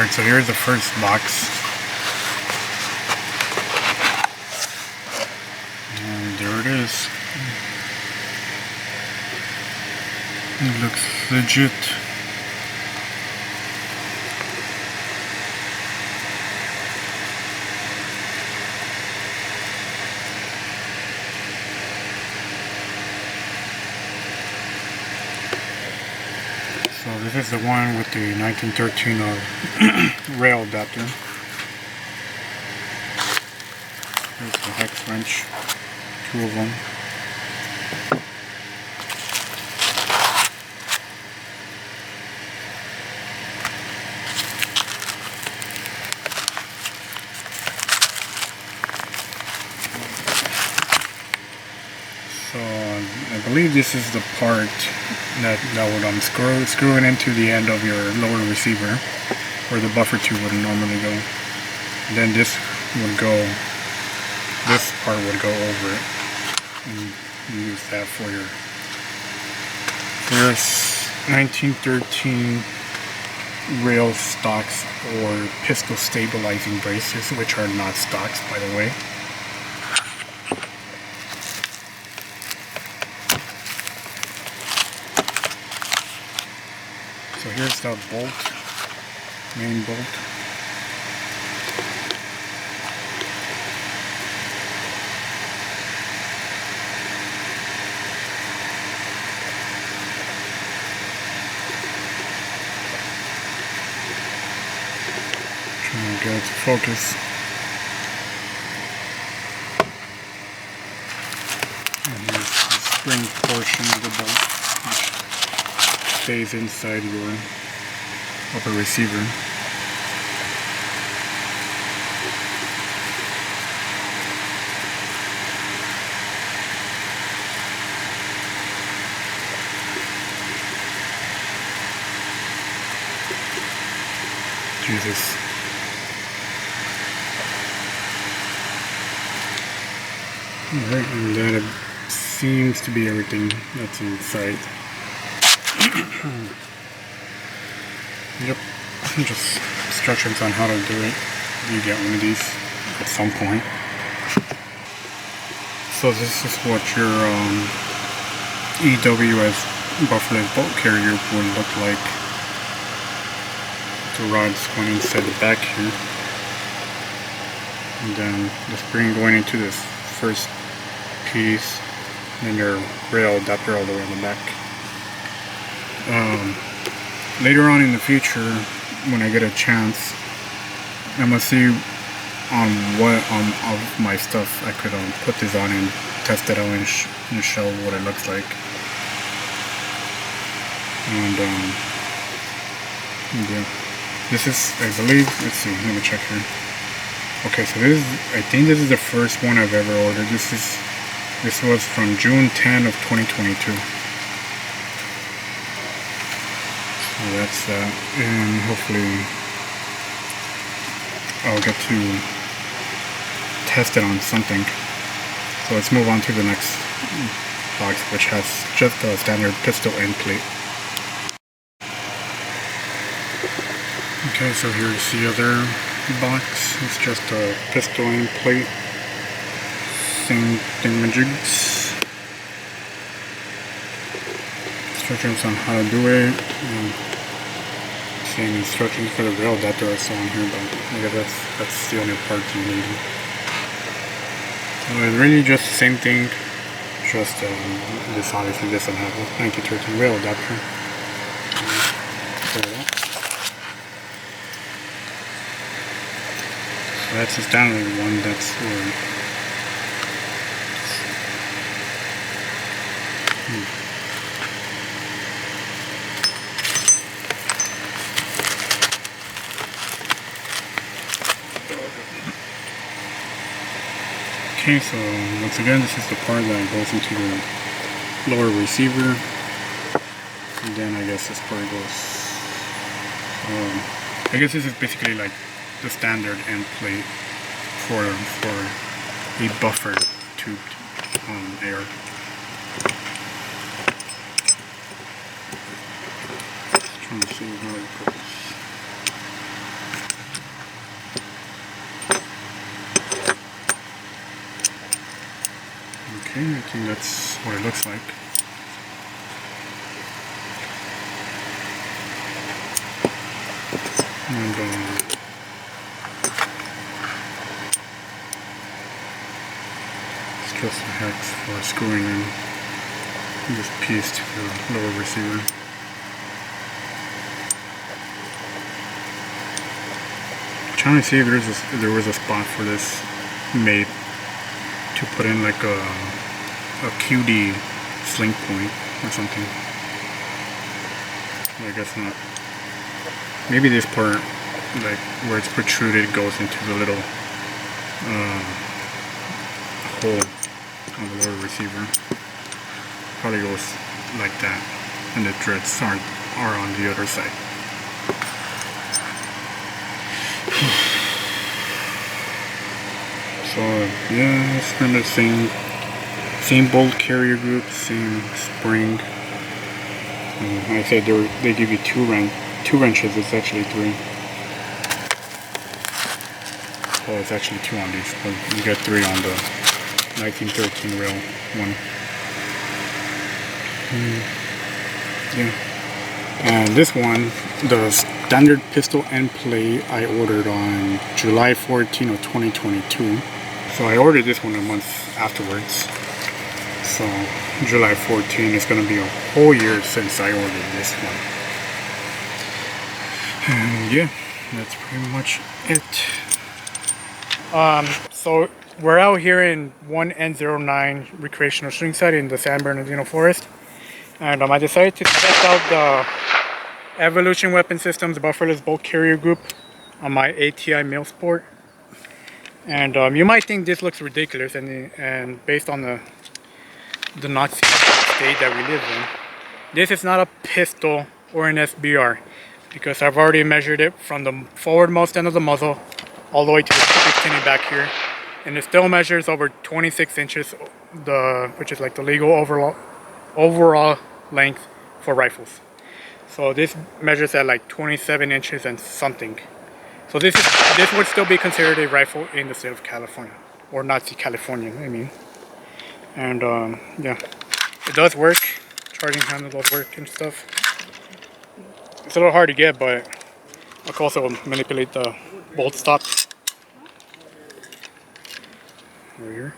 Alright, so here's the first box. And there it is. It looks legit. So this is the one with the 1913 rail adapter. Here's the hex wrench, 2 of them. So I believe this is the part that would screw it into the end of your lower receiver, where the buffer tube would normally go. And then this part would go over it, and you use that for your 1913 rail stocks or pistol stabilizing braces, which are not stocks, by the way. So here's the bolt, main bolt. Trying to get it to focus. And here's the spring portion of the bolt, which stays inside your upper receiver. Jesus. Alright, and that seems to be everything that's inside. Yep, just instructions on how to do it. You get one of these at some point. So this is what your EWS bufferless bolt carrier would look like. The rod's going inside the back here, and then the spring going into this first piece, and your rail adapter all the way in the back. Later on in the future, when I get a chance, I'm gonna see on what of my stuff I could put this on and test it out and show what it looks like. And yeah, this is, I believe, let's see, let me check here. Okay, so this is, I think this is the first one I've ever ordered. This was from June 10 of 2022. So that's that, and hopefully I'll get to test it on something. So let's move on to the next box, which has just a standard pistol end plate. Okay, so here's the other box. It's just a pistol end plate. Same thingamajigs. Instructions on how to do it. Same instructions for the rail adapter I saw on here, but I guess that's the only part you need. So it's really just the same thing. Just this obviously doesn't have a 1913 rail adapter. So that's the standard one. That's where. Okay, so once again, this is the part that goes into the lower receiver, and then I guess this part goes, I guess this is basically like the standard end plate for a buffer tube air. Just trying to see how it goes. Okay, I think that's what it looks like. And it's just a hex for screwing in this piece to the lower receiver. I'm trying to see if there was a spot for this mate to put in like a QD sling point or something. I guess not. Maybe this part, like where it's protruded, goes into the little hole on the lower receiver. Probably goes like that, and the threads are on the other side. So yeah, it's kind of the same bolt carrier group, same spring. I said they give you two wrenches. It's actually 3. Oh, it's actually 2 on these, but you get 3 on the 1913 rail one. Yeah. And this one, the standard pistol end plate, I ordered on July 14 of 2022. So I ordered this one a month afterwards. So July 14 is going to be a whole year since I ordered this one. And yeah, that's pretty much it. So we're out here in 1N09 recreational shooting site in the San Bernardino forest. And I decided to test out the Evolution Weapon Systems bufferless bolt carrier group on my ATI Mil Sport. And you might think this looks ridiculous, and based on the Nazi state that we live in, this is not a pistol or an SBR, because I've already measured it from the forwardmost end of the muzzle all the way to the tip back here, and it still measures over 26 inches, which is like the legal overall length for rifles. So this measures at like 27 inches and something. So this would still be considered a rifle in the state of California, or Nazi California, I mean. And yeah, it does work. Charging handle does work and stuff. It's a little hard to get, but I can also manipulate the bolt stop. Over here.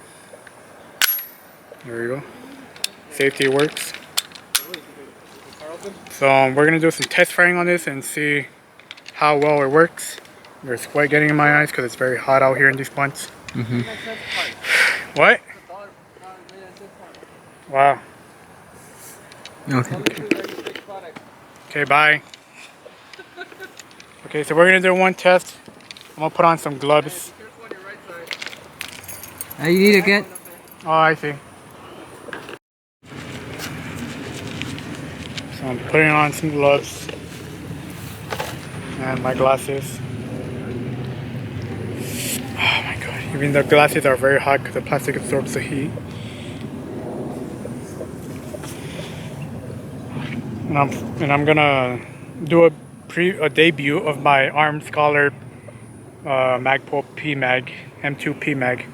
There we go. Safety works. So we're gonna do some test firing on this and see how well it works. There's sweat getting in my eyes because it's very hot out here in these bunts. What? Wow. Okay. Okay, bye. Okay, so we're gonna do one test. I'm gonna put on some gloves. You need to get. Oh, I see. So I'm putting on some gloves and my glasses. Oh my god, even the glasses are very hot because the plastic absorbs the heat. And I'm gonna do a debut of my Arms Scholar Magpul PMag, M2 PMag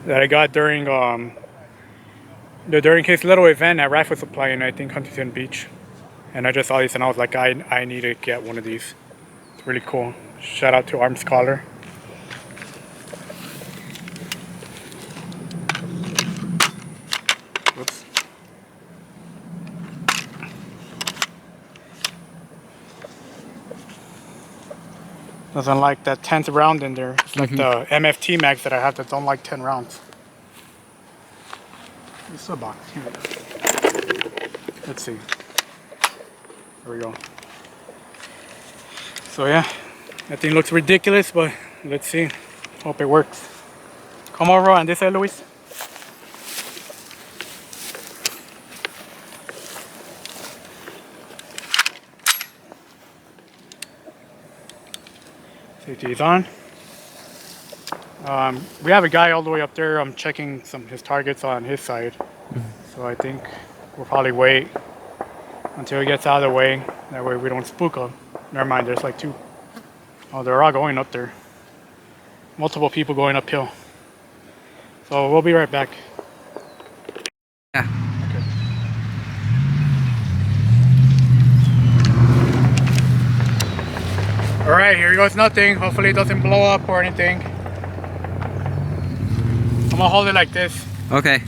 that I got during the During his little event at Rifle Supply in, I think, Huntington Beach. And I just saw these and I was like, I need to get one of these. It's really cool. Shout out to Arms Scholar. Whoops. Doesn't like that 10th round in there. It's like the MFT mags that I have that don't like 10 rounds. It's a box. Here we go. Let's see. There we go. So yeah, that thing looks ridiculous, but let's see. Hope it works. Come over on this side, Luis. Safety is on. We have a guy all the way up there. I'm checking his targets on his side. So I think we'll probably wait until he gets out of the way. That way we don't spook him. Never mind, there's like two. Oh, they're all going up there. Multiple people going uphill. So we'll be right back. Yeah. Okay. Alright, here goes nothing. Hopefully it doesn't blow up or anything. I'm gonna hold it like this. Okay.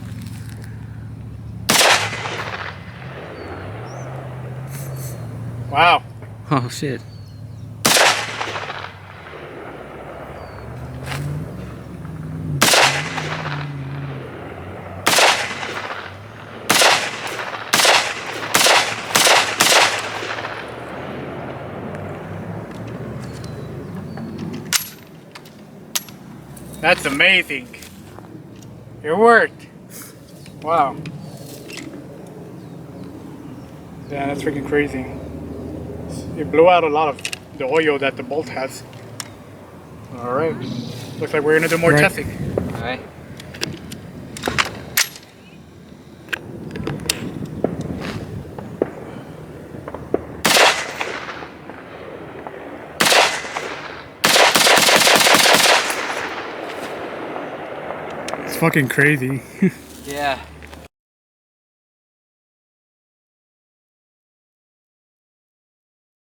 Wow. Oh shit. That's amazing. It worked. Wow. Yeah, that's freaking crazy. It blew out a lot of the oil that the bolt has. Alright. Looks like we're gonna do more testing. Alright. It's fucking crazy. Yeah.